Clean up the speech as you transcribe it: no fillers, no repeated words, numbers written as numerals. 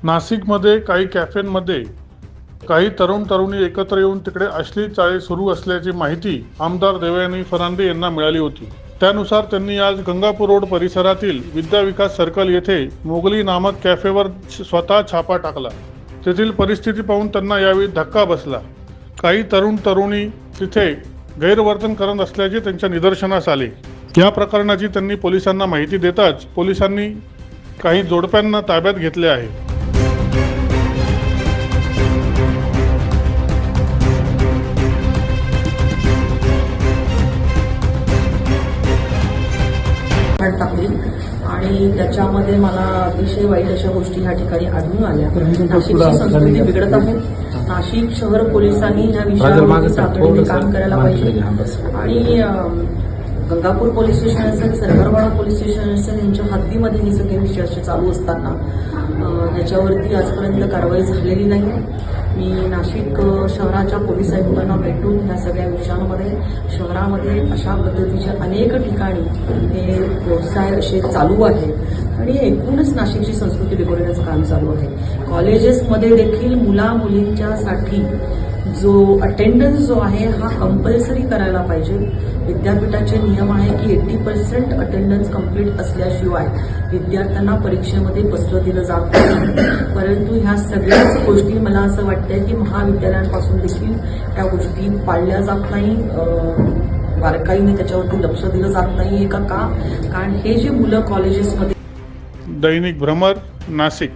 नाशिकमध्ये काही कॅफेंमध्ये काही तरुण तरुणी एकत्र येऊन तिकडे अश्लील चाळे सुरू असल्याची माहिती आमदार देवयानी फरांदे यांना मिळाली होती। त्यानुसार त्यांनी आज गंगापूर रोड परिसरातील विद्या विकास सर्कल येथे मोगली नामक कॅफेवर स्वतः छापा टाकला। तेथील परिस्थिती पाहून त्यांना यावेळी धक्का बसला। काही तरुण तरुणी तिथे गैरवर्तन करत असल्याचे त्यांच्या निदर्शनास आले। या प्रकरणाची त्यांनी पोलिसांना माहिती देताच पोलिसांनी काही जोडप्यांना ताब्यात घेतले आहे। टाकली आणि त्याच्यामध्ये मला अतिशय वाईट अशा गोष्टी ह्या ठिकाणी आढळून आल्या। नाशिकची संस्कृती बिघडत आहे। नाशिक शहर पोलिसांनी ह्या विषयावर तातडीने काम करायला पाहिजे आणि गंगापूर पोलीस स्टेशन असेल, सरकारवाडा पोलीस स्टेशन असेल, यांच्या हद्दीमध्ये हे सगळे विषय असे चालू असताना ह्याच्यावरती आजपर्यंत कारवाई झालेली नाही। मी नाशिक शहराच्या पोलीस आयुक्तांना भेटून ह्या सगळ्या विषयांमध्ये शहरामध्ये अशा पद्धतीच्या अनेक ठिकाणी हे व्यवसाय असे चालू आहेत आणि एकूणच नाशिकची संस्कृती बिघडवण्याचं काम चालू आहे। कॉलेजेसमध्ये देखील मुला मुलींच्यासाठी जो अटेंडन्स जो आहे हा कंपल्सरी करायला पाहिजे। विद्यापीठाचे नियम आहे की 80% अटेंडन्स कंप्लीट असल्याशिवाय विद्यार्थ्यांना परीक्षेमध्ये बसलं दिलं जात नाही। परंतु ह्या सगळ्याच गोष्टी मला असं वाटतंय की महाविद्यालयांपासून देखील त्या गोष्टी पाळल्या जात नाही, बारकाईने त्याच्यावरती लक्ष दिलं जात नाही का? कारण हे जे मुलं कॉलेजेसमध्ये दैनिक भ्रमर, नाशिक।